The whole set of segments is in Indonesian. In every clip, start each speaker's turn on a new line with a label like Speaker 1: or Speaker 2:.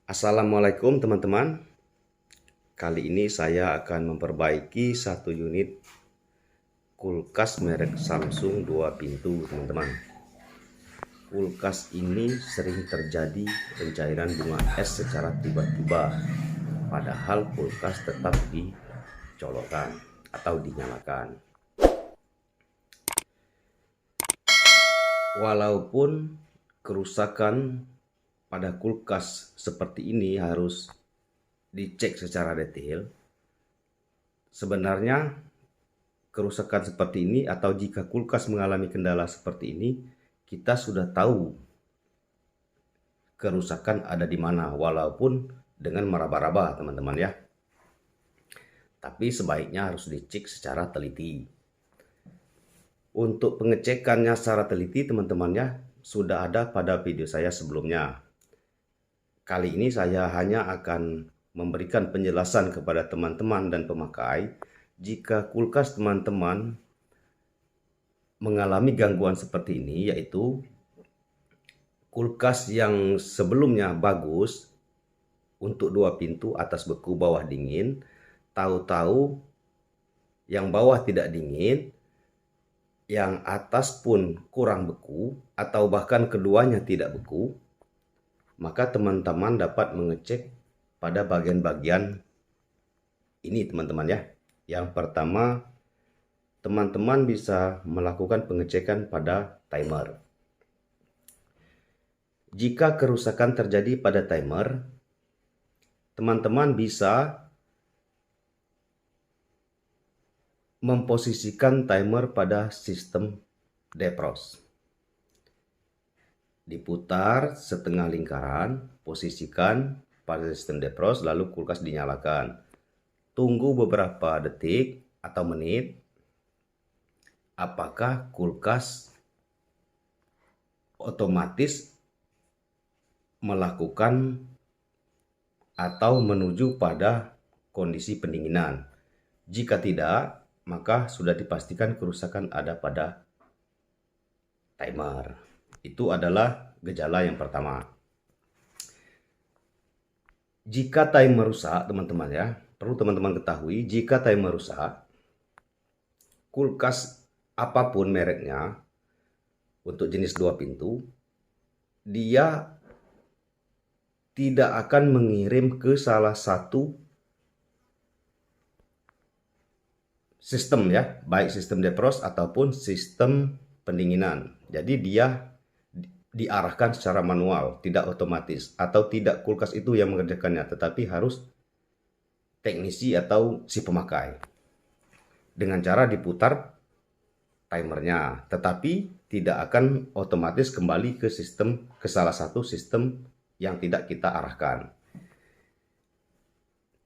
Speaker 1: Assalamualaikum teman-teman. Kali ini saya akan memperbaiki satu unit kulkas merek Samsung 2 pintu teman-teman. Kulkas ini sering terjadi pencairan bunga es secara tiba-tiba, padahal kulkas tetap dicolokkan atau dinyalakan. Walaupun kerusakan pada kulkas seperti ini harus dicek secara detail, sebenarnya kerusakan seperti ini atau jika kulkas mengalami kendala seperti ini, kita sudah tahu kerusakan ada di mana, walaupun dengan meraba-raba teman-teman ya. Tapi sebaiknya harus dicek secara teliti. Untuk pengecekannya secara teliti teman-teman ya, sudah ada pada video saya sebelumnya. Kali ini saya hanya akan memberikan penjelasan kepada teman-teman dan pemakai jika kulkas teman-teman mengalami gangguan seperti ini, yaitu kulkas yang sebelumnya bagus untuk 2 pintu atas beku bawah dingin, tahu-tahu yang bawah tidak dingin, yang atas pun kurang beku atau bahkan keduanya tidak beku, maka teman-teman dapat mengecek pada bagian-bagian ini teman-teman ya. Yang pertama, teman-teman bisa melakukan pengecekan pada timer. Jika kerusakan terjadi pada timer, teman-teman bisa memposisikan timer pada sistem defrost. Diputar setengah lingkaran, posisikan pada sistem defrost, lalu kulkas dinyalakan. Tunggu beberapa detik atau menit. Apakah kulkas otomatis melakukan atau menuju pada kondisi pendinginan? Jika tidak, maka sudah dipastikan kerusakan ada pada timer. Itu adalah gejala yang pertama. Jika timer rusak, teman-teman ya, perlu teman-teman ketahui, jika timer rusak, kulkas apapun mereknya, untuk jenis 2 pintu, dia tidak akan mengirim ke salah satu sistem ya, baik sistem defrost ataupun sistem pendinginan. Jadi dia diarahkan secara manual, tidak otomatis, atau tidak kulkas itu yang mengerjakannya, tetapi harus teknisi atau si pemakai dengan cara diputar timernya, tetapi tidak akan otomatis kembali ke salah satu sistem yang tidak kita arahkan.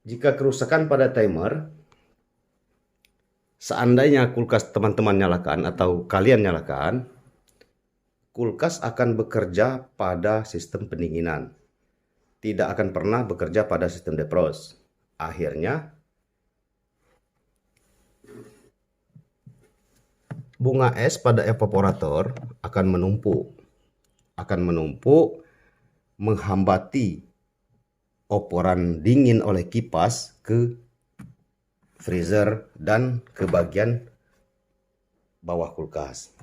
Speaker 1: Jika kerusakan pada timer, seandainya kulkas teman-teman nyalakan atau kalian nyalakan, kulkas akan bekerja pada sistem pendinginan, tidak akan pernah bekerja pada sistem defrost. Akhirnya bunga es pada evaporator akan menumpuk menghambati operan dingin oleh kipas ke freezer dan ke bagian bawah kulkas.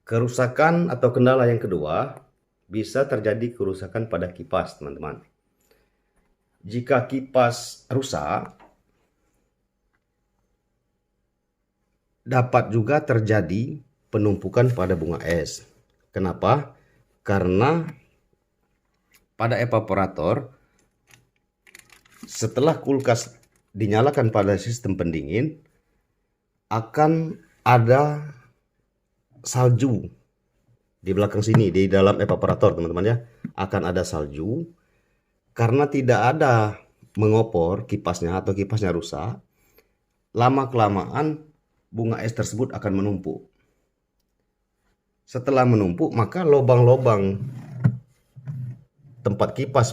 Speaker 1: Kerusakan atau kendala yang kedua, bisa terjadi kerusakan pada kipas teman-teman. Jika kipas rusak, dapat juga terjadi penumpukan pada bunga es. Kenapa? Karena pada evaporator, setelah kulkas dinyalakan pada sistem pendingin, akan ada salju di belakang sini, di dalam evaporator teman-teman ya, akan ada salju. Karena tidak ada mengopor kipasnya atau kipasnya rusak, lama-kelamaan bunga es tersebut akan menumpuk. Setelah menumpuk, maka lubang-lubang tempat kipas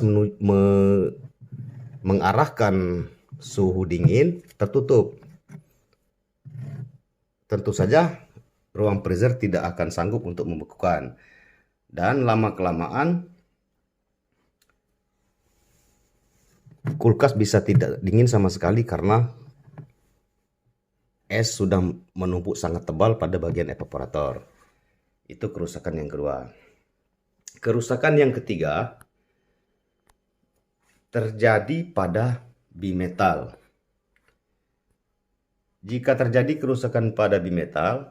Speaker 1: mengarahkan suhu dingin tertutup. Tentu saja ruang freezer tidak akan sanggup untuk membekukan, dan lama-kelamaan kulkas bisa tidak dingin sama sekali karena es sudah menumpuk sangat tebal pada bagian evaporator. Itu kerusakan yang kedua. Kerusakan yang ketiga terjadi pada bimetal. Jika terjadi kerusakan pada bimetal,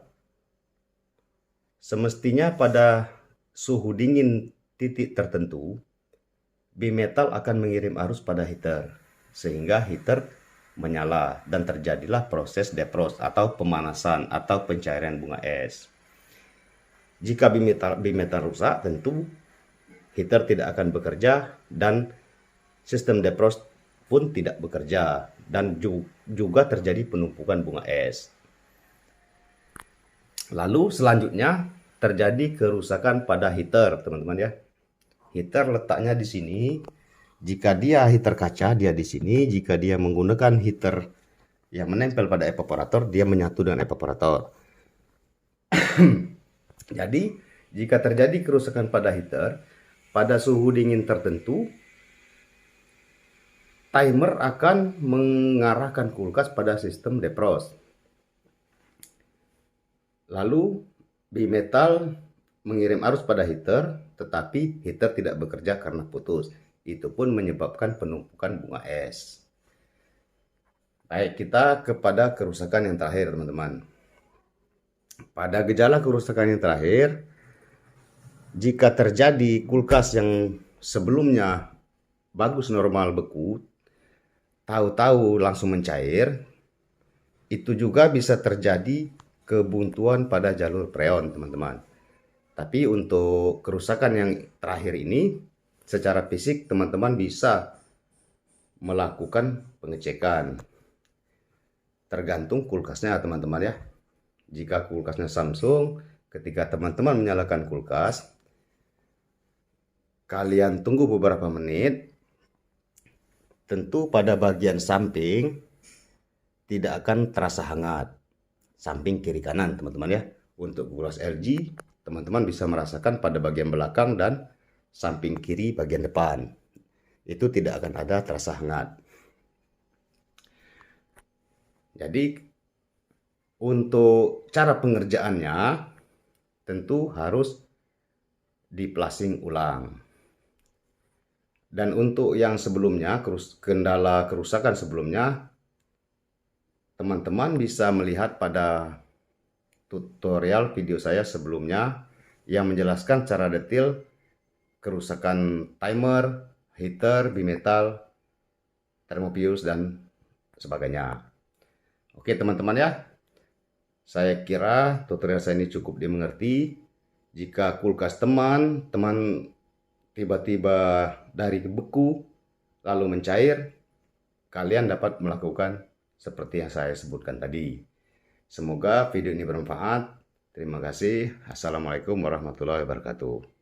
Speaker 1: semestinya pada suhu dingin titik tertentu, bimetal akan mengirim arus pada heater, sehingga heater menyala dan terjadilah proses defrost atau pemanasan atau pencairan bunga es. Jika bimetal rusak, tentu heater tidak akan bekerja dan sistem defrost pun tidak bekerja dan juga terjadi penumpukan bunga es. Lalu selanjutnya terjadi kerusakan pada heater, teman-teman ya. Heater letaknya di sini. Jika dia heater kaca, dia di sini. Jika dia menggunakan heater yang menempel pada evaporator, dia menyatu dengan evaporator. Jadi, jika terjadi kerusakan pada heater, pada suhu dingin tertentu, timer akan mengarahkan kulkas pada sistem defrost. Lalu, bimetal mengirim arus pada heater, tetapi heater tidak bekerja karena putus. Itu pun menyebabkan penumpukan bunga es. Baik, kita kepada kerusakan yang terakhir, teman-teman. Pada gejala kerusakan yang terakhir, jika terjadi kulkas yang sebelumnya bagus normal beku, tahu-tahu langsung mencair, itu juga bisa terjadi kebuntuan pada jalur freon, teman-teman. Tapi untuk kerusakan yang terakhir ini, secara fisik teman-teman bisa melakukan pengecekan. Tergantung kulkasnya, teman-teman ya. Jika kulkasnya Samsung, ketika teman-teman menyalakan kulkas, kalian tunggu beberapa menit. Tentu pada bagian samping tidak akan terasa hangat. Samping kiri kanan, teman-teman ya. Untuk kulkas LG, teman-teman bisa merasakan pada bagian belakang dan samping kiri bagian depan. Itu tidak akan ada terasa hangat. Jadi untuk cara pengerjaannya tentu harus diplasing ulang. Dan untuk yang sebelumnya, kendala kerusakan sebelumnya, teman-teman bisa melihat pada tutorial video saya sebelumnya yang menjelaskan cara detail kerusakan timer, heater, bimetal, thermopius, dan sebagainya. Oke teman-teman ya, saya kira tutorial saya ini cukup dimengerti. Jika kulkas teman tiba-tiba dari beku lalu mencair, kalian dapat melakukan seperti yang saya sebutkan tadi. Semoga video ini bermanfaat. Terima kasih. Assalamualaikum warahmatullahi wabarakatuh.